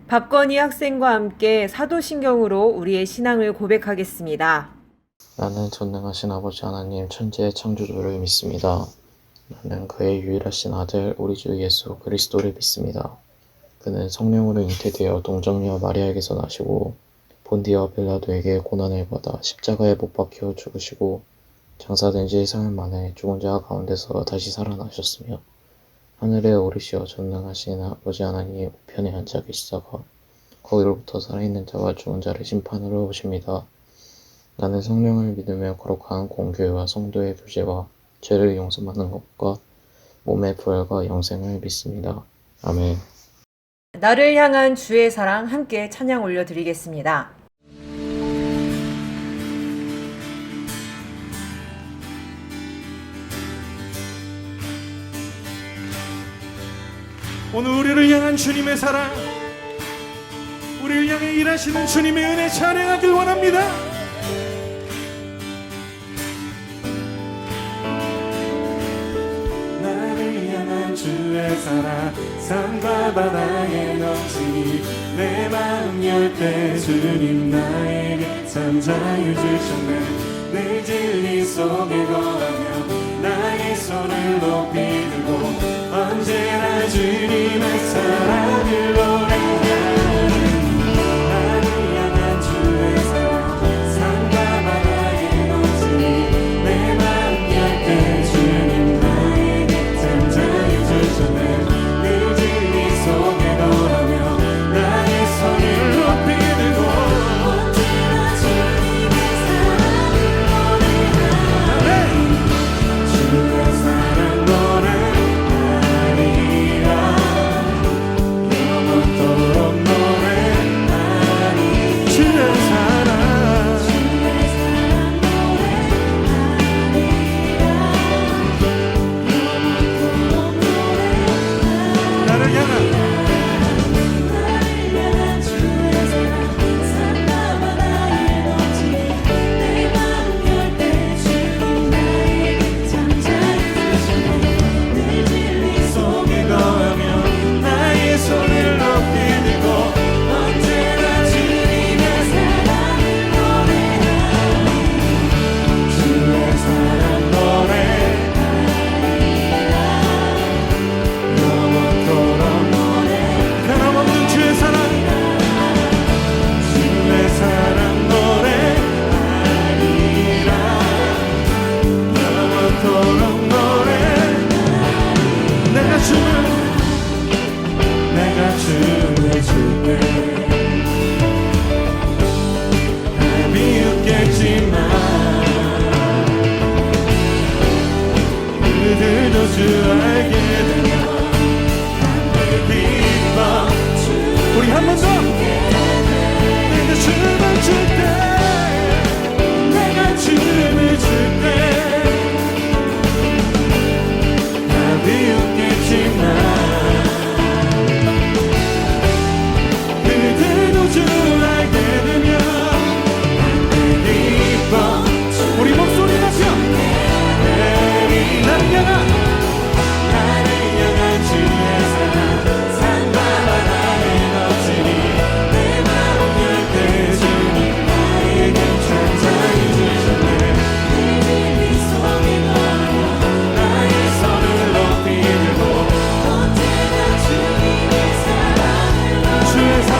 박건희 학생과 함께 사도신경으로 우리의 신앙을 고백하겠습니다. 나는 전능하신 아버지 하나님 천지의 창조주를 믿습니다. 나는 그의 유일하신 아들 우리 주 예수 그리스도를 믿습니다. 그는 성령으로 잉태되어 동정녀 마리아에게서 나시고 본디어 빌라도에게 고난을 받아 십자가에 못 박혀 죽으시고 장사된 지 사흘 만에 죽은 자 가운데서 다시 살아나셨으며 하늘에 오르시어 전능하신 아버지 하나님 우편에 앉아 계시다가 거기로부터 살아있는 자와 죽은 자를 심판으로 오십니다. 나는 성령을 믿으며 거룩한 공교회와 성도의 교제와 죄를 용서받는 것과 몸의 부활과 영생을 믿습니다. 아멘. 나를 향한 주의 사랑 함께 찬양 올려드리겠습니다. 오늘 우리를 향한 주님의 사랑, 우리를 향해 일하시는 주님의 은혜 찬양하길 원합니다. 나를 향한 주의 사랑 산과 바다에 넘치니 내 마음 열 때 주님 나에게 참 자유 주셨네. 늘 진리 속에 거하며 나의 손을 높이 들고 언제나 주님의 사랑을 노래하는 나를 향한 주의 사랑 산과 바다에 넘치니 내 마음 열 때 주님 나에게 참 자유 주셨네. 늘 진리 속에 거하며 나의 손을 높이 들고 언제나 주님의 사랑을 노래하는 주의 사랑 노래 우리 한 번 더 내가 춤을 출 때 내가 춤을 출 때 다 비웃겠지만 그대도 줄 알게 되면 기뻐. 우리 목소리 높여 나를 향한 주의 사랑 산과 바다에 넘치니 내 마음 열 때 주님 나에게 참 자유 주셨네. 내 진리 속에 거하며 나의 손을 높이 들고 언제나 주님의 사랑을 노래하리.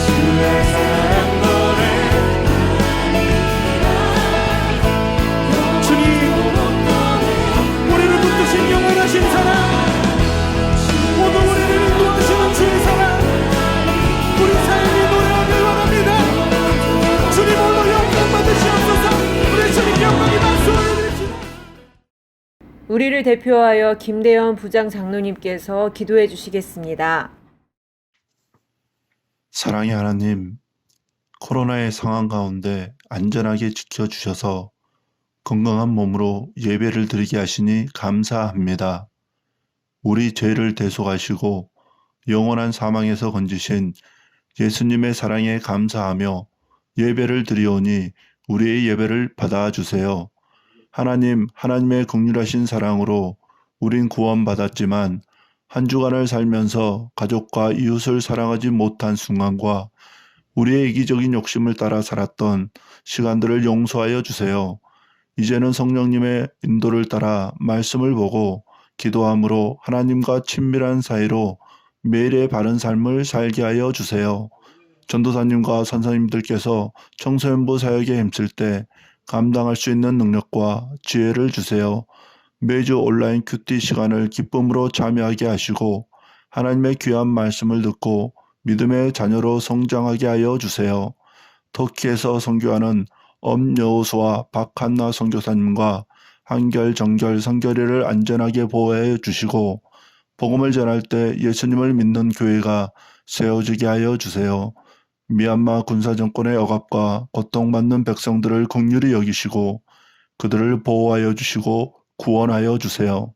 주의 사랑 노래하리라. 주님 우리를 붙드신 영원하신 사랑, 모두 우리를 인도하시는 주의 사랑, 우리 삶이 노래하길 원합니다. 주님 오늘 영광 받으시옵소서. 우리 주님 영광이 박수를. 우리를 대표하여 김대현 부장 장로님께서 기도해 주시겠습니다. 사랑의 하나님, 코로나의 상황 가운데 안전하게 지켜주셔서 건강한 몸으로 예배를 드리게 하시니 감사합니다. 우리 죄를 대속하시고 영원한 사망에서 건지신 예수님의 사랑에 감사하며 예배를 드리오니 우리의 예배를 받아주세요. 하나님, 하나님의 긍휼하신 사랑으로 우린 구원받았지만 한 주간을 살면서 가족과 이웃을 사랑하지 못한 순간과 우리의 이기적인 욕심을 따라 살았던 시간들을 용서하여 주세요. 이제는 성령님의 인도를 따라 말씀을 보고 기도함으로 하나님과 친밀한 사이로 매일의 바른 삶을 살게 하여 주세요. 전도사님과 선생님들께서 청소년부 사역에 힘쓸 때 감당할 수 있는 능력과 지혜를 주세요. 매주 온라인 큐티 시간을 기쁨으로 참여하게 하시고 하나님의 귀한 말씀을 듣고 믿음의 자녀로 성장하게 하여 주세요. 터키에서 선교하는 엄여호수와 박한나 선교사님과 한결, 정결, 성결이를 안전하게 보호해 주시고 복음을 전할 때 예수님을 믿는 교회가 세워지게 하여 주세요. 미얀마 군사정권의 억압과 고통받는 백성들을 긍휼히 여기시고 그들을 보호하여 주시고 구원하여 주세요.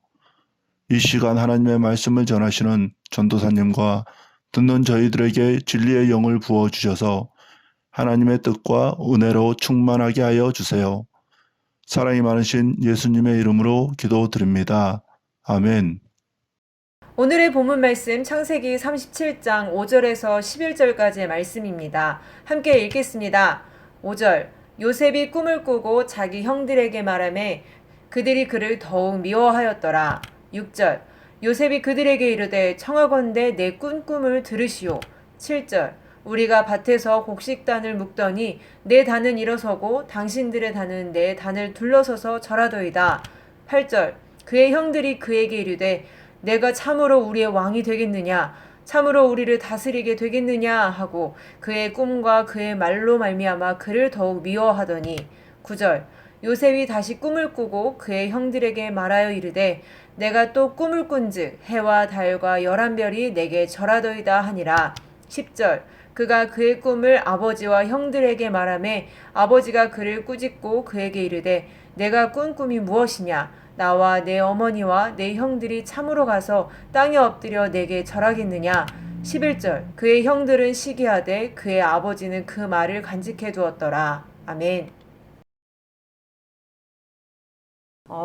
이 시간 하나님의 말씀을 전하시는 전도사님과 듣는 저희들에게 진리의 영을 부어주셔서 하나님의 뜻과 은혜로 충만하게 하여 주세요. 사랑이 많으신 예수님의 이름으로 기도드립니다. 아멘. 오늘의 본문 말씀 창세기 37장 5절에서 11절까지의 말씀입니다. 함께 읽겠습니다. 5절 요셉이 꿈을 꾸고 자기 형들에게 말하매 그들이 그를 더욱 미워하였더라. 6절 요셉이 그들에게 이르되 청하건대 내 꾼 꿈을 들으시오. 7절 우리가 밭에서 곡식단을 묶더니 내 단은 일어서고 당신들의 단은 내 단을 둘러서서 절하더이다. 8절 그의 형들이 그에게 이르되 내가 참으로 우리의 왕이 되겠느냐 참으로 우리를 다스리게 되겠느냐 하고 그의 꿈과 그의 말로 말미암아 그를 더욱 미워하더니 9절 요셉이 다시 꿈을 꾸고 그의 형들에게 말하여 이르되 내가 또 꿈을 꾼즉 해와 달과 11별이 내게 절하더이다 하니라. 10절 그가 그의 꿈을 아버지와 형들에게 말하매 아버지가 그를 꾸짖고 그에게 이르되 내가 꾼 꿈이 무엇이냐 나와 내 어머니와 내 형들이 참으로 가서 땅에 엎드려 내게 절하겠느냐. 11절 그의 형들은 시기하되 그의 아버지는 그 말을 간직해 두었더라. 아멘.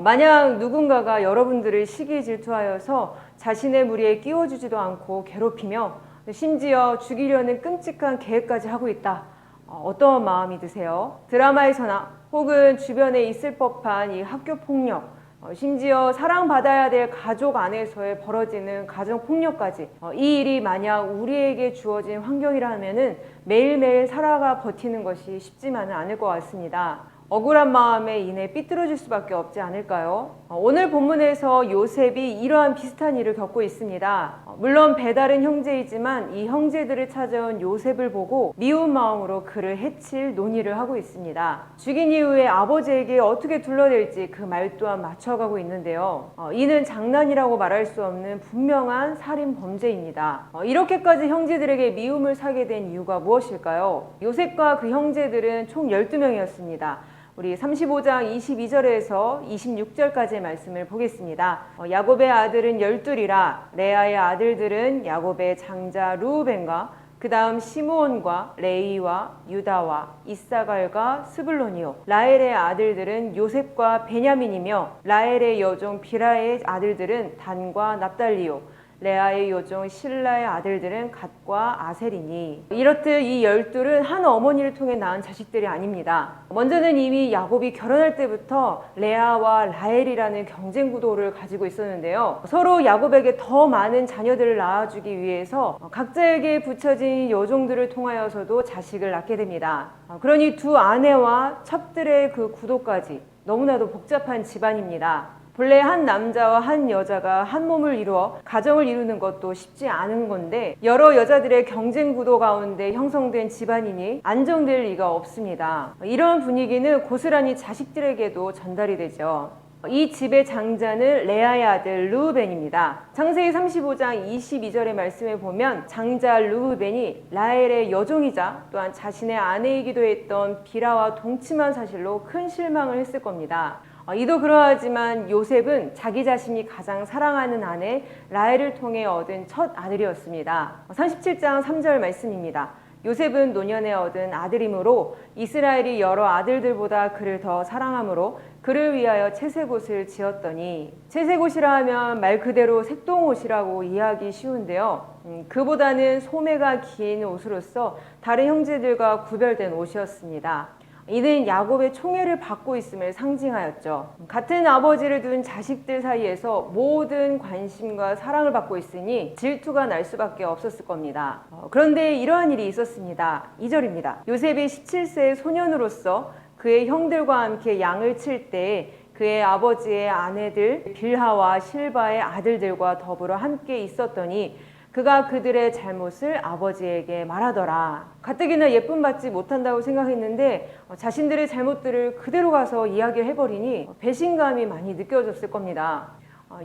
만약 누군가가 여러분들을 시기 질투하여서 자신의 무리에 끼워주지도 않고 괴롭히며 심지어 죽이려는 끔찍한 계획까지 하고 있다. 어떤 마음이 드세요? 드라마에서나 혹은 주변에 있을 법한 이 학교 폭력, 심지어 사랑받아야 될 가족 안에서의 벌어지는 가정폭력까지 이 일이 만약 우리에게 주어진 환경이라면 매일매일 살아가 버티는 것이 쉽지만은 않을 것 같습니다. 억울한 마음에 인해 삐뚤어질 수밖에 없지 않을까요? 오늘 본문에서 요셉이 이러한 비슷한 일을 겪고 있습니다. 물론 배다른 형제이지만 이 형제들을 찾아온 요셉을 보고 미운 마음으로 그를 해칠 논의를 하고 있습니다. 죽인 이후에 아버지에게 어떻게 둘러댈지 그 말 또한 맞춰가고 있는데요. 이는 장난이라고 말할 수 없는 분명한 살인 범죄입니다. 이렇게까지 형제들에게 미움을 사게 된 이유가 무엇일까요? 요셉과 그 형제들은 총 12명이었습니다. 우리 35장 22절에서 26절까지의 말씀을 보겠습니다. 야곱의 아들은 12이라 레아의 아들들은 야곱의 장자 루벤과 그 다음 시므온과 레이와 유다와 이사갈과 스불론이요 라헬의 아들들은 요셉과 베냐민이며 라헬의 여종 비라의 아들들은 단과 납달리요 레아의 여종 실라의 아들들은 갓과 아셀이니. 이렇듯 이 12은 한 어머니를 통해 낳은 자식들이 아닙니다. 먼저는 이미 야곱이 결혼할 때부터 레아와 라헬이라는 경쟁 구도를 가지고 있었는데요. 서로 야곱에게 더 많은 자녀들을 낳아주기 위해서 각자에게 붙여진 여종들을 통하여서도 자식을 낳게 됩니다. 그러니 두 아내와 첩들의 그 구도까지 너무나도 복잡한 집안입니다. 본래 한 남자와 한 여자가 한 몸을 이루어 가정을 이루는 것도 쉽지 않은 건데 여러 여자들의 경쟁 구도 가운데 형성된 집안이니 안정될 리가 없습니다. 이런 분위기는 고스란히 자식들에게도 전달이 되죠. 이 집의 장자는 레아의 아들 르우벤입니다. 창세기 35장 22절의 말씀에 보면 장자 르우벤이 라헬의 여종이자 또한 자신의 아내이기도 했던 비라와 동침한 사실로 큰 실망을 했을 겁니다. 이도 그러하지만 요셉은 자기 자신이 가장 사랑하는 아내 라헬을 통해 얻은 첫 아들이었습니다. 37장 3절 말씀입니다. 요셉은 노년에 얻은 아들이므로 이스라엘이 여러 아들들보다 그를 더 사랑하므로 그를 위하여 채색옷을 지었더니, 채색옷이라 하면 말 그대로 색동옷이라고 이해하기 쉬운데요. 그보다는 소매가 긴 옷으로서 다른 형제들과 구별된 옷이었습니다. 이는 야곱의 총애를 받고 있음을 상징하였죠. 같은 아버지를 둔 자식들 사이에서 모든 관심과 사랑을 받고 있으니 질투가 날 수밖에 없었을 겁니다. 그런데 이러한 일이 있었습니다. 2절입니다. 요셉이 17세의 소년으로서 그의 형들과 함께 양을 칠 때 그의 아버지의 아내들 빌하와 실바의 아들들과 더불어 함께 있었더니 그가 그들의 잘못을 아버지에게 말하더라. 가뜩이나 예쁨 받지 못한다고 생각했는데 자신들의 잘못들을 그대로 가서 이야기를 해버리니 배신감이 많이 느껴졌을 겁니다.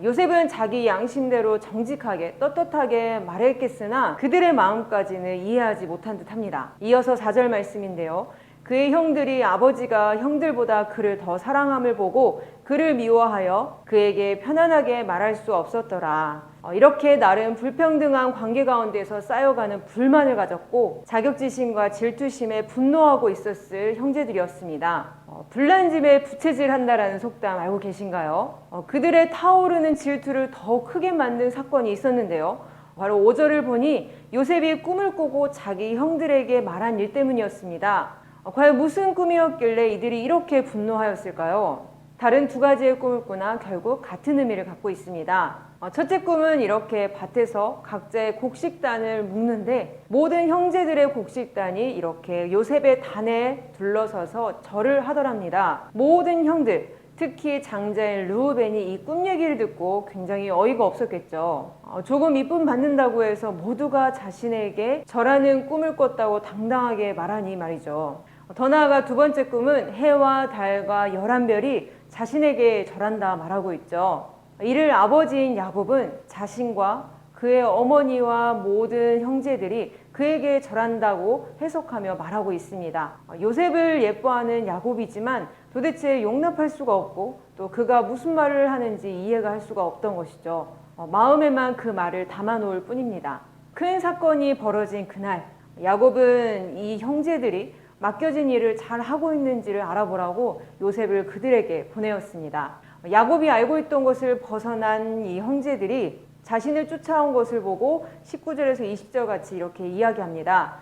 요셉은 자기 양심대로 정직하게 떳떳하게 말했겠으나 그들의 마음까지는 이해하지 못한 듯합니다. 이어서 4절 말씀인데요. 그의 형들이 아버지가 형들보다 그를 더 사랑함을 보고 그를 미워하여 그에게 편안하게 말할 수 없었더라. 이렇게 나름 불평등한 관계 가운데서 쌓여가는 불만을 가졌고 자격지심과 질투심에 분노하고 있었을 형제들이었습니다. 불난집에 부채질한다라는 속담 알고 계신가요? 그들의 타오르는 질투를 더 크게 만든 사건이 있었는데요. 바로 5절을 보니 요셉이 꿈을 꾸고 자기 형들에게 말한 일 때문이었습니다. 과연 무슨 꿈이었길래 이들이 이렇게 분노하였을까요? 다른 두 가지의 꿈을 꾸나 결국 같은 의미를 갖고 있습니다. 첫째 꿈은 이렇게 밭에서 각자의 곡식단을 묶는데 모든 형제들의 곡식단이 이렇게 요셉의 단에 둘러서서 절을 하더랍니다. 모든 형들, 특히 장자인 르우벤이 이 꿈 얘기를 듣고 굉장히 어이가 없었겠죠. 조금 이쁨 받는다고 해서 모두가 자신에게 절하는 꿈을 꿨다고 당당하게 말하니 말이죠. 더 나아가 두 번째 꿈은 해와 달과 11별이 자신에게 절한다 말하고 있죠. 이를 아버지인 야곱은 자신과 그의 어머니와 모든 형제들이 그에게 절한다고 해석하며 말하고 있습니다. 요셉을 예뻐하는 야곱이지만 도대체 용납할 수가 없고 또 그가 무슨 말을 하는지 이해가 할 수가 없던 것이죠. 마음에만 그 말을 담아놓을 뿐입니다. 큰 사건이 벌어진 그날 야곱은 이 형제들이 맡겨진 일을 잘 하고 있는지를 알아보라고 요셉을 그들에게 보내었습니다. 야곱이 알고 있던 것을 벗어난 이 형제들이 자신을 쫓아온 것을 보고 19절에서 20절 같이 이렇게 이야기합니다.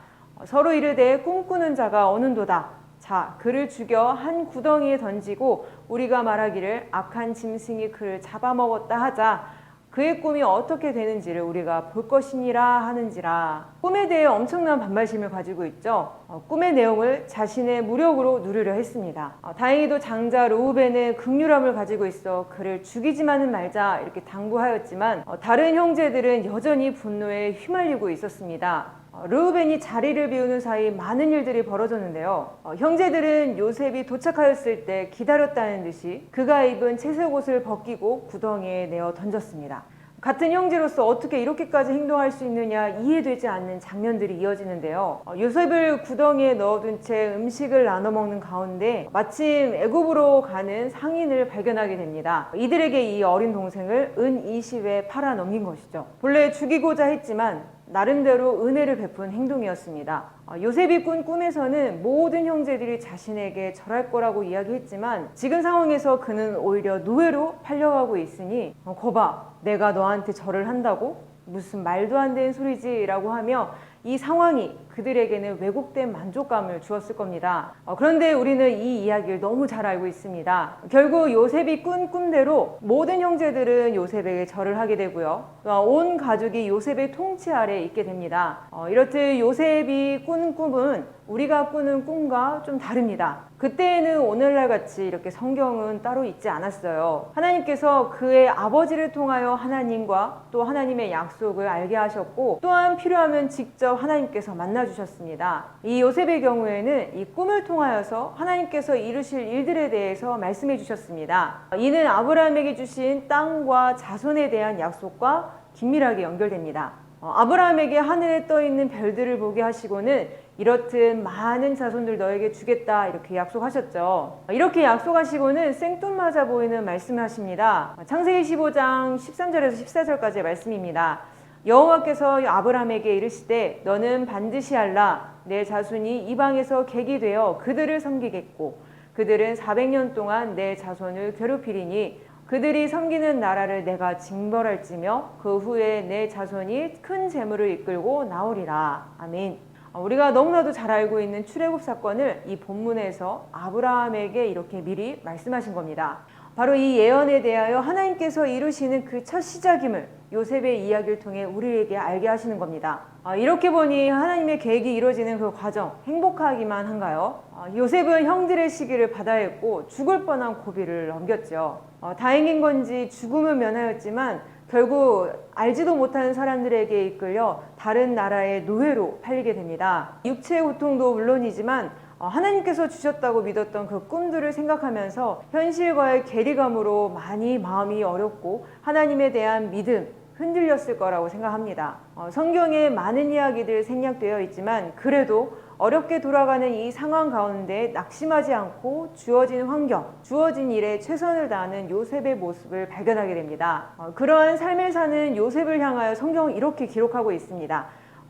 서로 이르되 꿈꾸는 자가 어는도다. 자, 그를 죽여 한 구덩이에 던지고 우리가 말하기를 악한 짐승이 그를 잡아먹었다 하자. 그의 꿈이 어떻게 되는지를 우리가 볼 것이니라 하는지라. 꿈에 대해 엄청난 반발심을 가지고 있죠. 꿈의 내용을 자신의 무력으로 누르려 했습니다. 다행히도 장자 르우벤은 긍휼함을 가지고 있어 그를 죽이지만은 말자 이렇게 당부하였지만 다른 형제들은 여전히 분노에 휘말리고 있었습니다. 르우벤이 자리를 비우는 사이 많은 일들이 벌어졌는데요. 형제들은 요셉이 도착하였을 때 기다렸다는 듯이 그가 입은 채색옷을 벗기고 구덩이에 내어 던졌습니다. 같은 형제로서 어떻게 이렇게까지 행동할 수 있느냐 이해되지 않는 장면들이 이어지는데요. 요셉을 구덩이에 넣어둔 채 음식을 나눠 먹는 가운데 마침 애굽으로 가는 상인을 발견하게 됩니다. 이들에게 이 어린 동생을 은 20에 팔아 넘긴 것이죠. 본래 죽이고자 했지만 나름대로 은혜를 베푼 행동이었습니다. 요셉이 꾼 꿈에서는 모든 형제들이 자신에게 절할 거라고 이야기했지만 지금 상황에서 그는 오히려 노예로 팔려가고 있으니 거봐, 내가 너한테 절을 한다고? 무슨 말도 안 되는 소리지 라고 하며 이 상황이 그들에게는 왜곡된 만족감을 주었을 겁니다. 그런데 우리는 이 이야기를 너무 잘 알고 있습니다. 결국 요셉이 꾼 꿈대로 모든 형제들은 요셉에게 절을 하게 되고요. 온 가족이 요셉의 통치 아래 있게 됩니다. 이렇듯 요셉이 꾼 꿈은 우리가 꾸는 꿈과 좀 다릅니다. 그때에는 오늘날 같이 이렇게 성경은 따로 있지 않았어요. 하나님께서 그의 아버지를 통하여 하나님과 또 하나님의 약속을 알게 하셨고 또한 필요하면 직접 하나님께서 만나주셨습니다. 이 요셉의 경우에는 이 꿈을 통하여서 하나님께서 이루실 일들에 대해서 말씀해 주셨습니다. 이는 아브라함에게 주신 땅과 자손에 대한 약속과 긴밀하게 연결됩니다. 아브라함에게 하늘에 떠 있는 별들을 보게 하시고는 이렇듯 많은 자손들 너에게 주겠다 이렇게 약속하셨죠. 이렇게 약속하시고는 생뚱맞아 보이는 말씀을 하십니다. 창세기 15장 13절에서 14절까지의 말씀입니다. 여호와께서 아브라함에게 이르시되 너는 반드시 알라 내 자손이 이방에서 객이 되어 그들을 섬기겠고 그들은 400년 동안 내 자손을 괴롭히리니 그들이 섬기는 나라를 내가 징벌할지며 그 후에 내 자손이 큰 재물을 이끌고 나오리라. 아멘. 우리가 너무나도 잘 알고 있는 출애굽 사건을 이 본문에서 아브라함에게 이렇게 미리 말씀하신 겁니다. 바로 이 예언에 대하여 하나님께서 이루시는 그 첫 시작임을 요셉의 이야기를 통해 우리에게 알게 하시는 겁니다. 이렇게 보니 하나님의 계획이 이루어지는 그 과정 행복하기만 한가요? 요셉은 형들의 시기를 받아야 했고 죽을 뻔한 고비를 넘겼죠. 다행인 건지 죽음은 면하였지만 결국 알지도 못하는 사람들에게 이끌려 다른 나라의 노예로 팔리게 됩니다. 육체의 고통도 물론이지만 하나님께서 주셨다고 믿었던 그 꿈들을 생각하면서 현실과의 괴리감으로 많이 마음이 어렵고 하나님에 대한 믿음 흔들렸을 거라고 생각합니다. 성경에 많은 이야기들 생략되어 있지만 그래도 어렵게 돌아가는 이 상황 가운데 낙심하지 않고 주어진 환경, 주어진 일에 최선을 다하는 요셉의 모습을 발견하게 됩니다. 그러한 삶을 사는 요셉을 향하여 성경은 이렇게 기록하고 있습니다.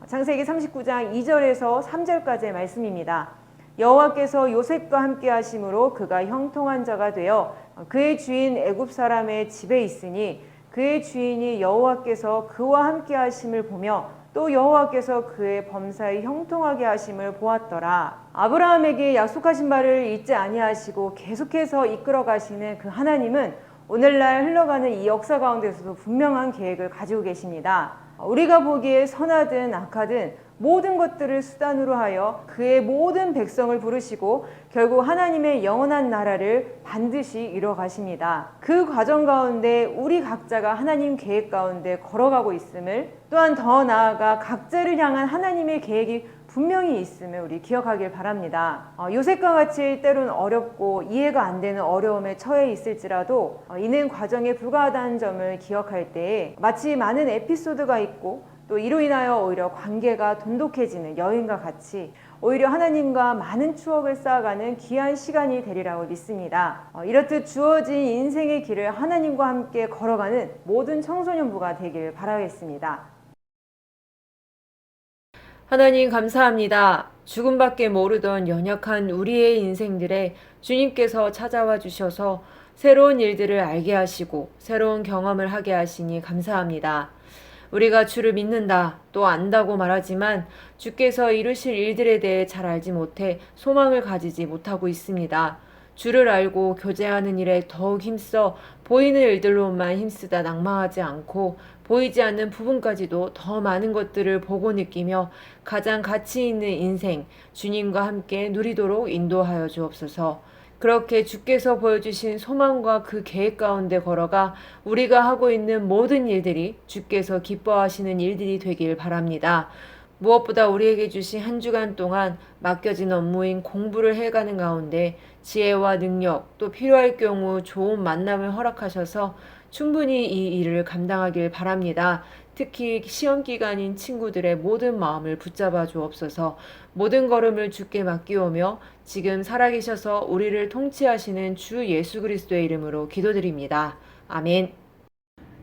창세기 39장 2절에서 3절까지의 말씀입니다. 여호와께서 요셉과 함께 하심으로 그가 형통한 자가 되어 그의 주인 애굽 사람의 집에 있으니 그의 주인이 여호와께서 그와 함께 하심을 보며 또 여호와께서 그의 범사에 형통하게 하심을 보았더라. 아브라함에게 약속하신 바를 잊지 아니하시고 계속해서 이끌어 가시는 그 하나님은 오늘날 흘러가는 이 역사 가운데서도 분명한 계획을 가지고 계십니다. 우리가 보기에 선하든 악하든 모든 것들을 수단으로 하여 그의 모든 백성을 부르시고 결국 하나님의 영원한 나라를 반드시 이뤄 가십니다. 그 과정 가운데 우리 각자가 하나님 계획 가운데 걸어가고 있음을, 또한 더 나아가 각자를 향한 하나님의 계획이 분명히 있음을 우리 기억하길 바랍니다. 요셉과 같이 때론 어렵고 이해가 안 되는 어려움에 처해 있을지라도 이는 과정에 불과하다는 점을 기억할 때에 마치 많은 에피소드가 있고 또 이로 인하여 오히려 관계가 돈독해지는 여인과 같이 오히려 하나님과 많은 추억을 쌓아가는 귀한 시간이 되리라고 믿습니다. 이렇듯 주어진 인생의 길을 하나님과 함께 걸어가는 모든 청소년부가 되길 바라겠습니다. 하나님 감사합니다. 죽음밖에 모르던 연약한 우리의 인생들에 주님께서 찾아와 주셔서 새로운 일들을 알게 하시고 새로운 경험을 하게 하시니 감사합니다. 우리가 주를 믿는다, 또 안다고 말하지만 주께서 이루실 일들에 대해 잘 알지 못해 소망을 가지지 못하고 있습니다. 주를 알고 교제하는 일에 더욱 힘써 보이는 일들로만 힘쓰다 낭망하지 않고 보이지 않는 부분까지도 더 많은 것들을 보고 느끼며 가장 가치 있는 인생, 주님과 함께 누리도록 인도하여 주옵소서. 그렇게 주께서 보여주신 소망과 그 계획 가운데 걸어가 우리가 하고 있는 모든 일들이 주께서 기뻐하시는 일들이 되길 바랍니다. 무엇보다 우리에게 주신 한 주간 동안 맡겨진 업무인 공부를 해가는 가운데 지혜와 능력, 또 필요할 경우 좋은 만남을 허락하셔서 충분히 이 일을 감당하길 바랍니다. 특히 시험 기간인 친구들의 모든 마음을 붙잡아 주옵소서. 모든 걸음을 주께 맡기오며 지금 살아계셔서 우리를 통치하시는 주 예수 그리스도의 이름으로 기도드립니다. 아멘.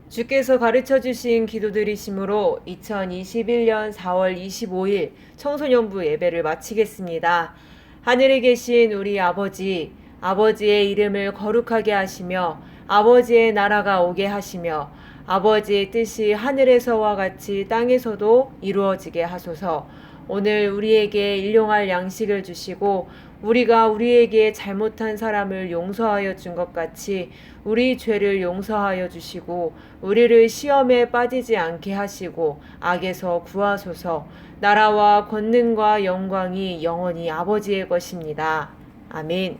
주께서 가르쳐 주신 기도드리심으로 2021년 4월 25일 청소년부 예배를 마치겠습니다. 하늘에 계신 우리 아버지, 아버지의 이름을 거룩하게 하시며 아버지의 나라가 오게 하시며 아버지의 뜻이 하늘에서와 같이 땅에서도 이루어지게 하소서. 오늘 우리에게 일용할 양식을 주시고 우리가 우리에게 잘못한 사람을 용서하여 준 것 같이 우리 죄를 용서하여 주시고 우리를 시험에 빠지지 않게 하시고 악에서 구하소서. 나라와 권능과 영광이 영원히 아버지의 것입니다. 아멘.